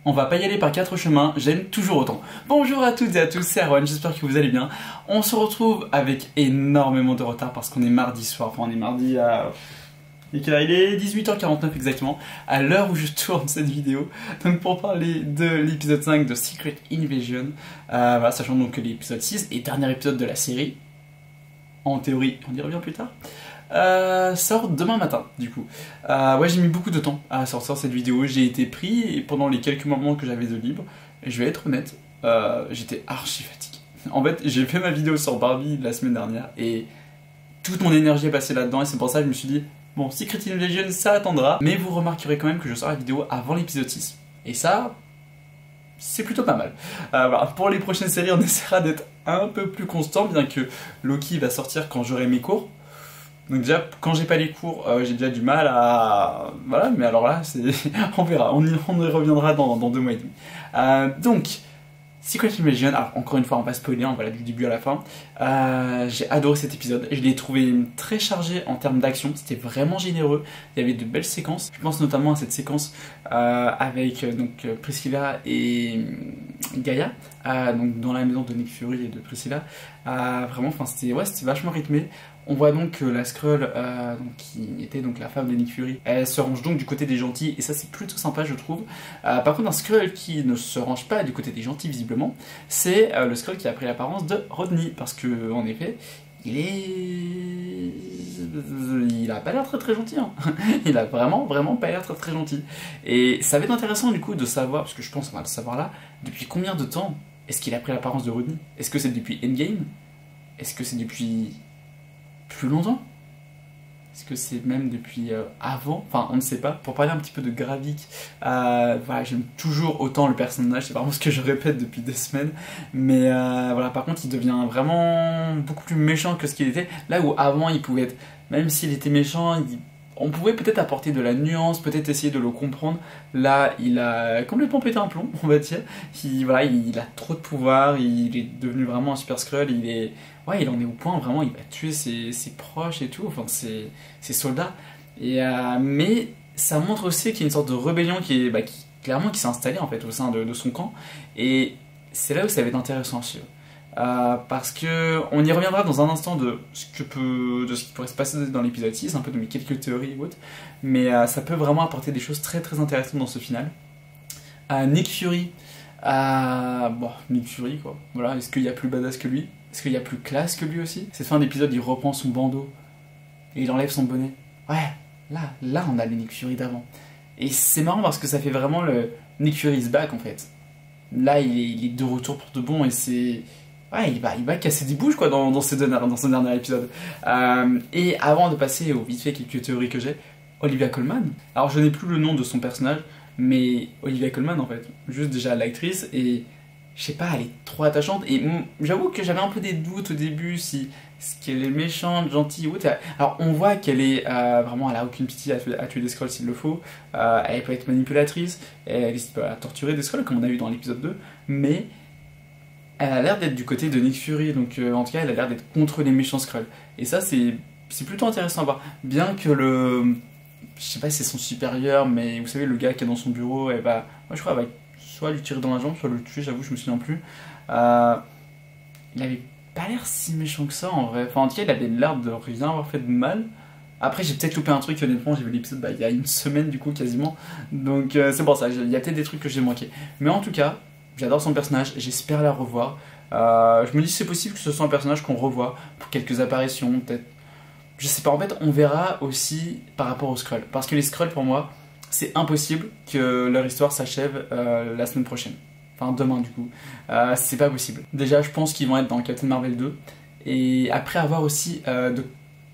On va pas y aller par quatre chemins, j'aime toujours autant. Bonjour à toutes et à tous, c'est Erwan, j'espère que vous allez bien. On se retrouve avec énormément de retard parce qu'on est mardi soir, enfin on est mardi à... Il est 18h49 exactement, à l'heure où je tourne cette vidéo. Donc pour parler de l'épisode 5 de Secret Invasion, voilà, sachant donc que l'épisode 6 est dernier épisode de la série, en théorie, on y revient plus tard, sort demain matin du coup. Ouais, j'ai mis beaucoup de temps à sortir cette vidéo, j'ai été pris pendant les quelques moments que j'avais de libre, et je vais être honnête, j'étais archi fatigué. En fait, j'ai fait ma vidéo sur Barbie la semaine dernière, et toute mon énergie est passée là-dedans, et c'est pour ça que je me suis dit, bon, Secret Invasion, ça attendra, mais vous remarquerez quand même que je sors la vidéo avant l'épisode 6. Et ça, c'est plutôt pas mal. Voilà. Pour les prochaines séries, on essaiera d'être un peu plus constant, bien que Loki va sortir quand j'aurai mes cours. Donc déjà, quand j'ai pas les cours, j'ai déjà du mal à... Voilà, mais alors là, c'est... on verra, on y reviendra dans 2 mois et demi. Donc... Secret Invasion, alors encore une fois on va spoiler, on va du début à la fin. J'ai adoré cet épisode, je l'ai trouvé très chargé en termes d'action, c'était vraiment généreux, il y avait de belles séquences. Je pense notamment à cette séquence avec donc, Priscilla et Gaïa, donc dans la maison de Nick Fury et de Priscilla. Vraiment, c'était vachement rythmé. On voit donc que la Skrull, donc, qui était donc la femme de Nick Fury, elle se range donc du côté des gentils, et ça c'est plutôt sympa je trouve. Par contre un Skrull qui ne se range pas du côté des gentils visiblement, c'est le Skrull qui a pris l'apparence de Rodney, parce que en effet, il a pas l'air très gentil, hein. Il a vraiment pas l'air très gentil. Et ça va être intéressant du coup de savoir, parce que je pense qu'on va le savoir là, depuis combien de temps est-ce qu'il a pris l'apparence de Rodney? Est-ce que c'est depuis Endgame? Est-ce que c'est depuis... plus longtemps? Est-ce que c'est même depuis avant? Enfin, on ne sait pas. Pour parler un petit peu de Gravik, voilà, j'aime toujours autant le personnage, c'est vraiment ce que je répète depuis des semaines. Mais voilà, par contre, il devient vraiment beaucoup plus méchant que ce qu'il était. Là où avant, il pouvait être, même s'il était méchant, on pouvait peut-être apporter de la nuance, peut-être essayer de le comprendre. Là, il a complètement pété un plomb, on va dire. Voilà, il a trop de pouvoir, il est devenu vraiment un super Skrull, ouais, il en est au point, vraiment, il va tuer ses proches et tout, enfin, ses soldats. Mais ça montre aussi qu'il y a une sorte de rébellion qui clairement qui s'est installée en fait au sein de son camp. Et c'est là où ça va être intéressant à suivre. Parce que on y reviendra dans un instant de ce qui pourrait se passer dans l'épisode 6, un peu de mes quelques théories ou autres, mais ça peut vraiment apporter des choses très intéressantes dans ce final. Nick Fury, Nick Fury quoi, voilà, est-ce qu'il y a plus badass que lui? Est-ce qu'il y a plus classe que lui aussi? Cette fin d'épisode, il reprend son bandeau et il enlève son bonnet. Ouais, là on a le Nick Fury d'avant. Et c'est marrant parce que ça fait vraiment le Nick Fury is back en fait. Là il est de retour pour de bon et c'est... Ouais, il va casser des bouches quoi dans ce dernier épisode. Et avant de passer au vite fait quelques théories que j'ai, Olivia Colman. Alors je n'ai plus le nom de son personnage, mais Olivia Colman en fait, juste déjà l'actrice, et je sais pas, elle est trop attachante. Et j'avoue que j'avais un peu des doutes au début si qu'elle est méchante, gentille ou autre. Alors on voit qu'elle est vraiment, elle a aucune pitié à tuer des Skrulls s'il le faut. Elle peut être manipulatrice, elle peut torturer des Skrulls comme on a vu dans l'épisode 2, mais elle a l'air d'être du côté de Nick Fury, donc en tout cas elle a l'air d'être contre les méchants Skrulls. Et ça c'est plutôt intéressant à voir. Bien que je sais pas si c'est son supérieur, mais vous savez le gars qui est dans son bureau, moi je crois elle va soit lui tirer dans la jambe, soit le tuer, j'avoue je me souviens plus. Il avait pas l'air si méchant que ça en vrai. Enfin en tout cas il avait l'air de rien avoir fait de mal. Après j'ai peut-être loupé un truc, honnêtement j'ai vu l'épisode il y a une semaine du coup quasiment. Donc c'est pour ça, il y a peut-être des trucs que j'ai manqué. Mais en tout cas, j'adore son personnage, j'espère la revoir. Je me dis c'est possible que ce soit un personnage qu'on revoit pour quelques apparitions, peut-être. Je sais pas, en fait on verra aussi par rapport aux Skrulls. Parce que les Skrulls pour moi, c'est impossible que leur histoire s'achève la semaine prochaine. Enfin demain du coup. C'est pas possible. Déjà je pense qu'ils vont être dans Captain Marvel 2. Et après avoir aussi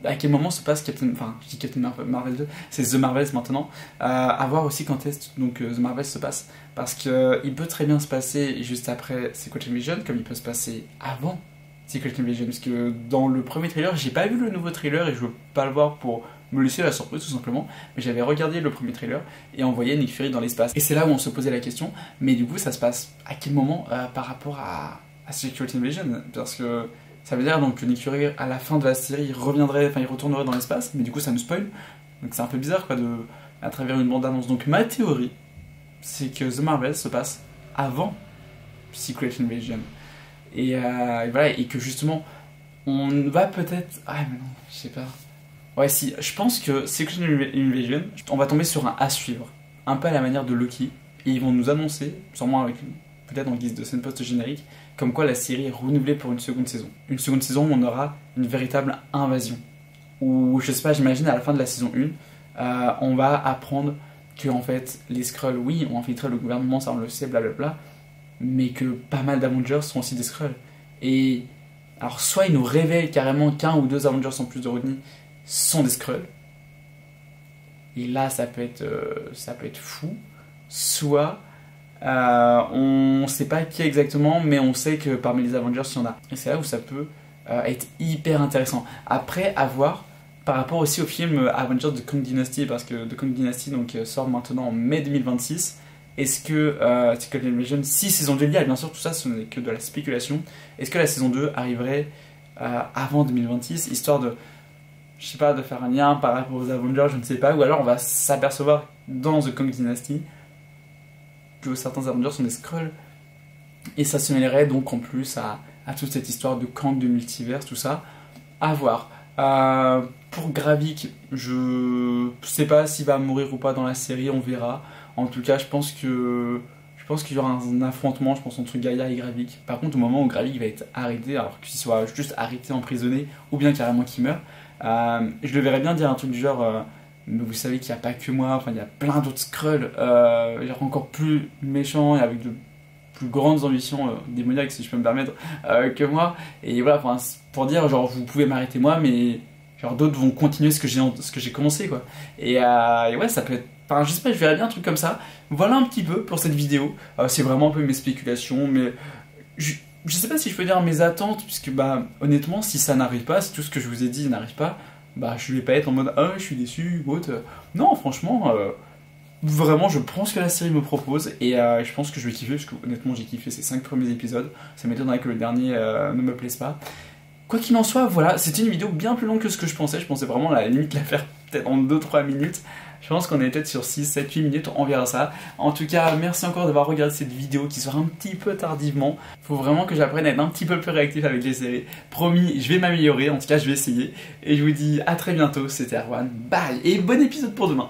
à quel moment se passe enfin je dis Captain Marvel 2, c'est The Marvels maintenant. À voir aussi quand est-ce donc The Marvels se passe. Parce qu'il peut très bien se passer juste après Secret Invasion, comme il peut se passer avant Secret Invasion. Parce que dans le premier trailer, j'ai pas vu le nouveau trailer et je veux pas le voir pour me laisser la surprise tout simplement, mais j'avais regardé le premier trailer et on voyait Nick Fury dans l'espace. Et c'est là où on se posait la question, mais du coup ça se passe à quel moment par rapport à Secret Invasion? Parce que ça veut dire donc que Nick Fury à la fin de la série il retournerait dans l'espace, mais du coup ça nous spoil, donc c'est un peu bizarre quoi à travers une bande annonce. Donc ma théorie, c'est que The Marvels se passe avant Secret Invasion. Et voilà, et que justement, on va peut-être... Ah mais non, je sais pas. Ouais, si, je pense que Secret Invasion, on va tomber sur un à suivre. Un peu à la manière de Loki. Et ils vont nous annoncer, sûrement avec peut-être en guise de scène post-générique, comme quoi la série est renouvelée pour une seconde saison. Une seconde saison où on aura une véritable invasion. Où, je sais pas, j'imagine à la fin de la saison 1, on va apprendre que en fait, les Skrulls, oui, ont infiltré le gouvernement, ça on le sait, blablabla, mais que pas mal d'Avengers sont aussi des Skrulls. Et alors, soit ils nous révèlent carrément qu'un ou deux Avengers en plus de Rodney sont des Skrulls, et là ça peut être fou, soit on sait pas qui exactement, mais on sait que parmi les Avengers il y en a. Et c'est là où ça peut être hyper intéressant. Après, à voir par rapport aussi au film Avengers de Kang Dynasty, parce que The Kang Dynasty donc, sort maintenant en mai 2026. Est-ce que Secret Invasion, si saison 2 il y a, bien sûr tout ça ce n'est que de la spéculation, est-ce que la saison 2 arriverait avant 2026, histoire de, je sais pas, de faire un lien par rapport aux Avengers, je ne sais pas, ou alors on va s'apercevoir dans The Kang Dynasty que certains Avengers sont des Skrulls, et ça se mêlerait donc en plus à toute cette histoire de Kang, de multivers, tout ça, à voir. Pour Gravik, je sais pas s'il va mourir ou pas dans la série, on verra. En tout cas, je pense qu'il y aura un affrontement, je pense, entre Gaïa et Gravik. Par contre, au moment où Gravik va être arrêté, alors qu'il soit juste arrêté, emprisonné, ou bien carrément qu'il meurt, je le verrais bien dire un truc du genre mais vous savez qu'il n'y a pas que moi, enfin il y a plein d'autres Skrulls, encore plus méchants et avec de plus grandes ambitions démoniaques, si je peux me permettre, que moi. Et voilà, pour dire genre vous pouvez m'arrêter moi, mais genre d'autres vont continuer ce que j'ai commencé, quoi. Et ouais, ça peut être, enfin je sais pas, je verrais bien un truc comme ça. Voilà un petit peu pour cette vidéo. C'est vraiment un peu mes spéculations, mais je sais pas si je peux dire mes attentes, puisque bah honnêtement, si ça n'arrive pas, si tout ce que je vous ai dit n'arrive pas, bah je vais pas être en mode ah je suis déçu ou autre. Non, franchement, vraiment je prends ce que la série me propose, et je pense que je vais kiffer, parce que honnêtement j'ai kiffé ces 5 premiers épisodes. Ça m'étonnerait que le dernier ne me plaise pas. Quoi qu'il en soit, voilà, c'était une vidéo bien plus longue que ce que je pensais vraiment à la limite la faire peut-être en 2-3 minutes. Je pense qu'on est peut-être sur 6, 7, 8 minutes, on verra ça. En tout cas, merci encore d'avoir regardé cette vidéo qui sort un petit peu tardivement. Faut vraiment que j'apprenne à être un petit peu plus réactif avec les séries. Promis, je vais m'améliorer, en tout cas je vais essayer. Et je vous dis à très bientôt, c'était Erwan, bye, et bon épisode pour demain.